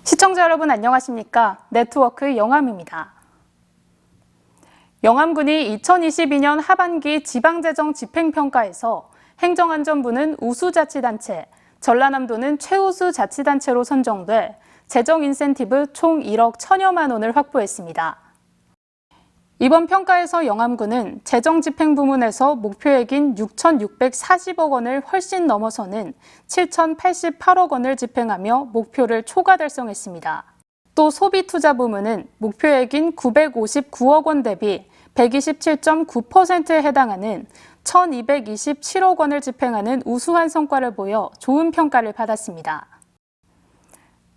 시청자 여러분 안녕하십니까? 네트워크 영암입니다. 영암군이 2022년 하반기 지방재정 집행평가에서 행정안전부는 우수자치단체, 전라남도는 최우수 자치단체로 선정돼 재정 인센티브 총 1억 1,000여만 원을 확보했습니다. 이번 평가에서 영암군은 재정 집행 부문에서 목표액인 6,640억 원을 훨씬 넘어서는 7,088억 원을 집행하며 목표를 초과 달성했습니다. 또 소비 투자 부문은 목표액인 959억 원 대비 127.9%에 해당하는 1,227억 원을 집행하는 우수한 성과를 보여 좋은 평가를 받았습니다.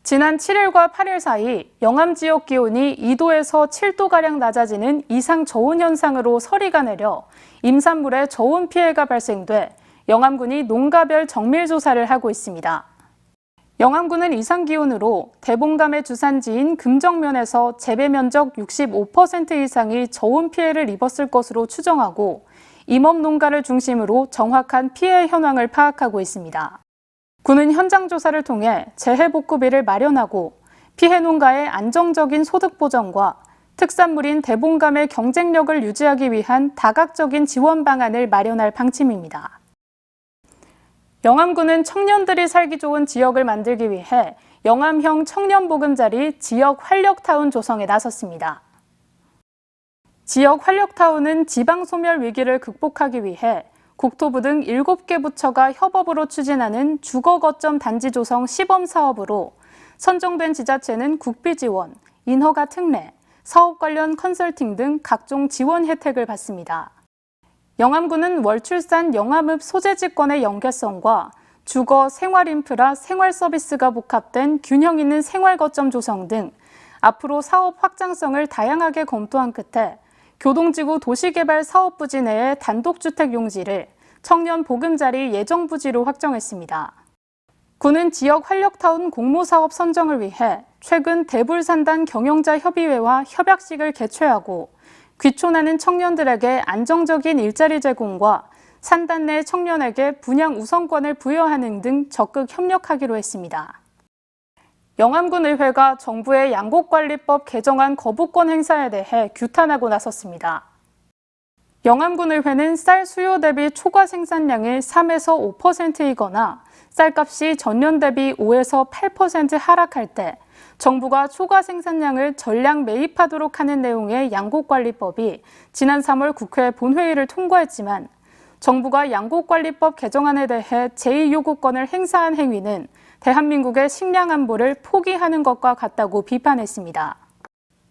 지난 7일과 8일 사이 영암 지역 기온이 2도에서 7도가량 낮아지는 이상 저온 현상으로 서리가 내려 임산물에 저온 피해가 발생돼 영암군이 농가별 정밀 조사를 하고 있습니다. 영암군은 이상 기온으로 대봉감의 주산지인 금정면에서 재배 면적 65% 이상이 저온 피해를 입었을 것으로 추정하고 임업 농가를 중심으로 정확한 피해 현황을 파악하고 있습니다. 군은 현장 조사를 통해 재해복구비를 마련하고 피해 농가의 안정적인 소득 보전과 특산물인 대봉감의 경쟁력을 유지하기 위한 다각적인 지원 방안을 마련할 방침입니다. 영암군은 청년들이 살기 좋은 지역을 만들기 위해 영암형 청년보금자리 지역 활력타운 조성에 나섰습니다. 지역 활력타운은 지방소멸 위기를 극복하기 위해 국토부 등 7개 부처가 협업으로 추진하는 주거거점 단지 조성 시범사업으로 선정된 지자체는 국비 지원, 인허가 특례, 사업 관련 컨설팅 등 각종 지원 혜택을 받습니다. 영암군은 월출산 영암읍 소재지권의 연계성과 주거, 생활인프라, 생활서비스가 복합된 균형 있는 생활거점 조성 등 앞으로 사업 확장성을 다양하게 검토한 끝에 교동지구 도시개발 사업부지 내의 단독주택 용지를 청년 보금자리 예정부지로 확정했습니다. 군은 지역 활력타운 공모사업 선정을 위해 최근 대불산단 경영자협의회와 협약식을 개최하고 귀촌하는 청년들에게 안정적인 일자리 제공과 산단 내 청년에게 분양 우선권을 부여하는 등 적극 협력하기로 했습니다. 영암군의회가 정부의 양곡관리법 개정안 거부권 행사에 대해 규탄하고 나섰습니다. 영암군의회는 쌀 수요 대비 초과 생산량이 3에서 5%이거나 쌀값이 전년 대비 5에서 8% 하락할 때 정부가 초과 생산량을 전량 매입하도록 하는 내용의 양곡관리법이 지난 3월 국회 본회의를 통과했지만 정부가 양곡관리법 개정안에 대해 제2요구권을 행사한 행위는 대한민국의 식량 안보를 포기하는 것과 같다고 비판했습니다.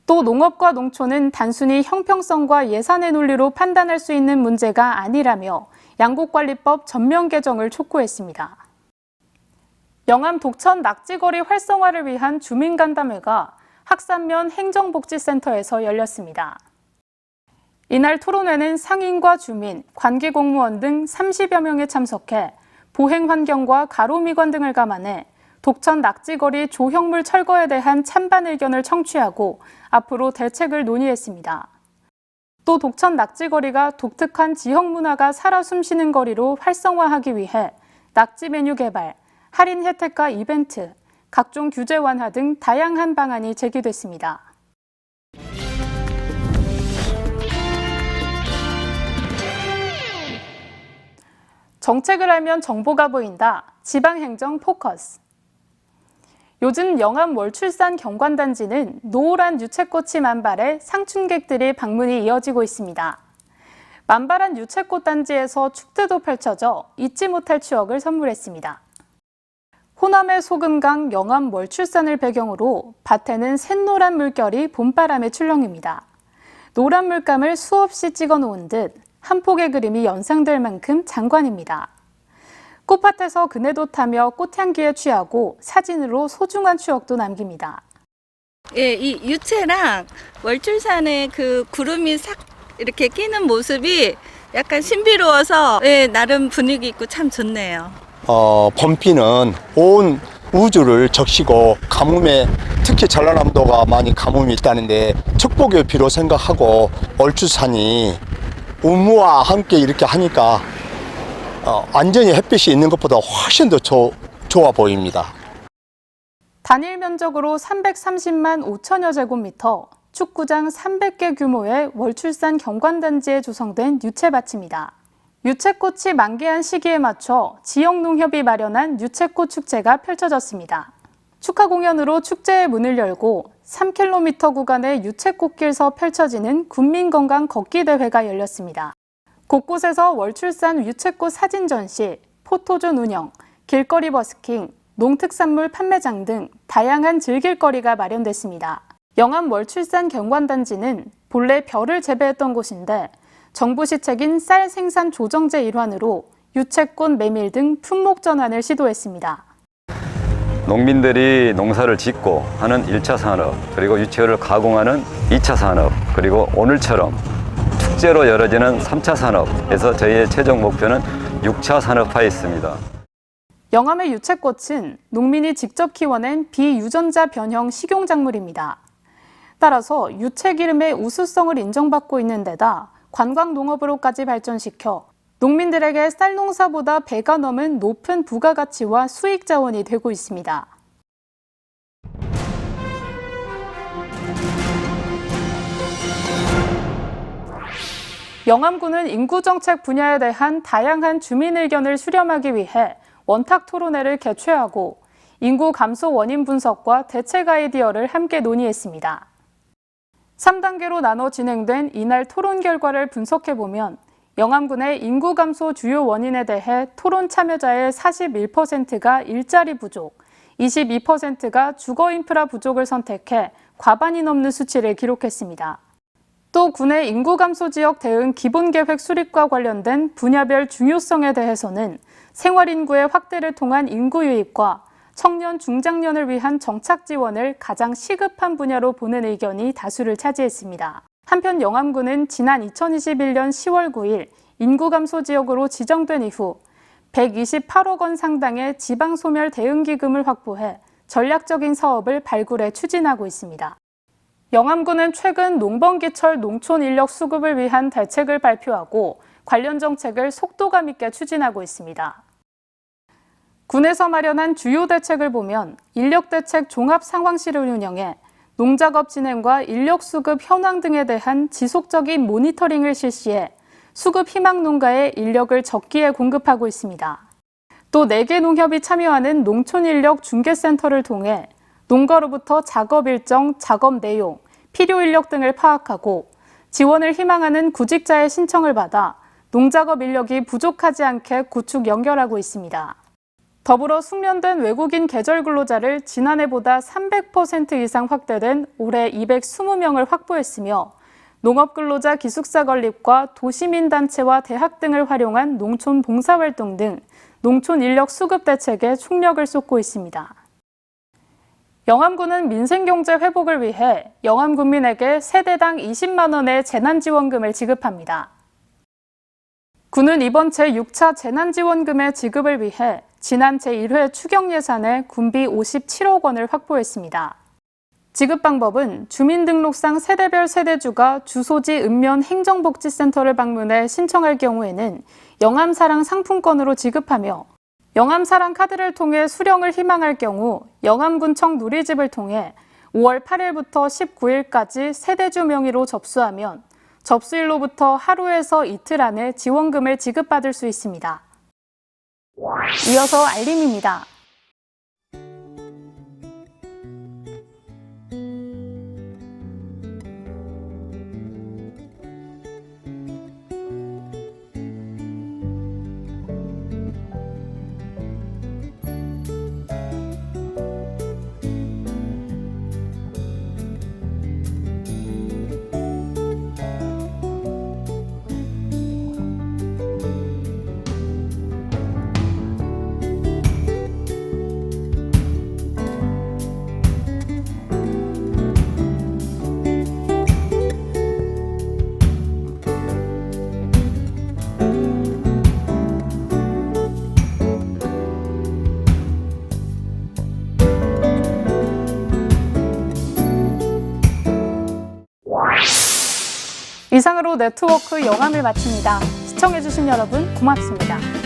또 농업과 농촌은 단순히 형평성과 예산의 논리로 판단할 수 있는 문제가 아니라며 양곡관리법 전면 개정을 촉구했습니다. 영암 독천 낙지거리 활성화를 위한 주민간담회가 학산면 행정복지센터에서 열렸습니다. 이날 토론회는 상인과 주민, 관계공무원 등 30여 명이 참석해 보행환경과 가로미관 등을 감안해 독천 낙지거리 조형물 철거에 대한 찬반 의견을 청취하고 앞으로 대책을 논의했습니다. 또 독천 낙지거리가 독특한 지역 문화가 살아 숨쉬는 거리로 활성화하기 위해 낙지 메뉴 개발, 할인 혜택과 이벤트, 각종 규제 완화 등 다양한 방안이 제기됐습니다. 정책을 알면 정보가 보인다. 지방행정 포커스. 요즘 영암 월출산 경관단지는 노을한 유채꽃이 만발해 상춘객들의 방문이 이어지고 있습니다. 만발한 유채꽃 단지에서 축제도 펼쳐져 잊지 못할 추억을 선물했습니다. 호남의 소금강 영암 월출산을 배경으로 밭에는 샛노란 물결이 봄바람에 출렁입니다. 노란 물감을 수없이 찍어놓은 듯 한 폭의 그림이 연상될 만큼 장관입니다. 꽃밭에서 그네도 타며 꽃향기에 취하고 사진으로 소중한 추억도 남깁니다. 예, 이 유채랑 월출산의 그 구름이 싹 이렇게 끼는 모습이 약간 신비로워서 나름 분위기 있고 참 좋네요. 봄비는 온 우주를 적시고 가뭄에 특히 전라남도가 많이 가뭄이 있다는데 축복의 비로 생각하고 월출산이 우무와 함께 이렇게 하니까 완전히 햇빛이 있는 것보다 훨씬 더 좋아 보입니다. 단일 면적으로 330만 5천여 제곱미터, 축구장 300개 규모의 월출산 경관단지에 조성된 유채밭입니다. 유채꽃이 만개한 시기에 맞춰 지역농협이 마련한 유채꽃 축제가 펼쳐졌습니다. 축하 공연으로 축제의 문을 열고 3km 구간의 유채꽃길서 펼쳐지는 군민건강 걷기대회가 열렸습니다. 곳곳에서 월출산 유채꽃 사진 전시, 포토존 운영, 길거리 버스킹, 농특산물 판매장 등 다양한 즐길거리가 마련됐습니다. 영암 월출산 경관단지는 본래 벼를 재배했던 곳인데 정부 시책인 쌀 생산 조정제 일환으로 유채꽃 메밀 등 품목 전환을 시도했습니다. 농민들이 농사를 짓고 하는 1차 산업, 그리고 유채를 가공하는 2차 산업, 그리고 오늘처럼 축제로 열어지는 3차 산업에서 저희의 최종 목표는 6차 산업화에 있습니다. 영암의 유채꽃은 농민이 직접 키워낸 비유전자 변형 식용작물입니다. 따라서 유채기름의 우수성을 인정받고 있는 데다 관광농업으로까지 발전시켜 농민들에게 쌀 농사보다 배가 넘은 높은 부가가치와 수익 자원이 되고 있습니다. 영암군은 인구정책 분야에 대한 다양한 주민 의견을 수렴하기 위해 원탁 토론회를 개최하고 인구 감소 원인 분석과 대책 아이디어를 함께 논의했습니다. 3단계로 나눠 진행된 이날 토론 결과를 분석해보면 영암군의 인구 감소 주요 원인에 대해 토론 참여자의 41%가 일자리 부족, 22%가 주거 인프라 부족을 선택해 과반이 넘는 수치를 기록했습니다. 또 군의 인구 감소 지역 대응 기본계획 수립과 관련된 분야별 중요성에 대해서는 생활인구의 확대를 통한 인구 유입과 청년 중장년을 위한 정착 지원을 가장 시급한 분야로 보는 의견이 다수를 차지했습니다. 한편 영암군은 지난 2021년 10월 9일 인구 감소 지역으로 지정된 이후 128억 원 상당의 지방소멸 대응기금을 확보해 전략적인 사업을 발굴해 추진하고 있습니다. 영암군은 최근 농번기철 농촌 인력 수급을 위한 대책을 발표하고 관련 정책을 속도감 있게 추진하고 있습니다. 군에서 마련한 주요 대책을 보면 인력대책 종합상황실을 운영해 농작업 진행과 인력 수급 현황 등에 대한 지속적인 모니터링을 실시해 수급 희망 농가에 인력을 적기에 공급하고 있습니다. 또 4개 농협이 참여하는 농촌인력 중개센터를 통해 농가로부터 작업 일정, 작업 내용, 필요 인력 등을 파악하고 지원을 희망하는 구직자의 신청을 받아 농작업 인력이 부족하지 않게 구축 연결하고 있습니다. 더불어 숙련된 외국인 계절 근로자를 지난해보다 300% 이상 확대된 올해 220명을 확보했으며 농업 근로자 기숙사 건립과 도시민단체와 대학 등을 활용한 농촌 봉사활동 등 농촌 인력 수급 대책에 총력을 쏟고 있습니다. 영암군은 민생경제 회복을 위해 영암 군민에게 세대당 20만 원의 재난지원금을 지급합니다. 군은 이번 제6차 재난지원금의 지급을 위해 지난 제1회 추경 예산에 군비 57억 원을 확보했습니다. 지급 방법은 주민등록상 세대별 세대주가 주소지 읍면 행정복지센터를 방문해 신청할 경우에는 영암사랑 상품권으로 지급하며 영암사랑 카드를 통해 수령을 희망할 경우 영암군청 누리집을 통해 5월 8일부터 19일까지 세대주 명의로 접수하면 접수일로부터 하루에서 이틀 안에 지원금을 지급받을 수 있습니다. 이어서 알림입니다. 이상으로 네트워크 영암을 마칩니다. 시청해주신 여러분 고맙습니다.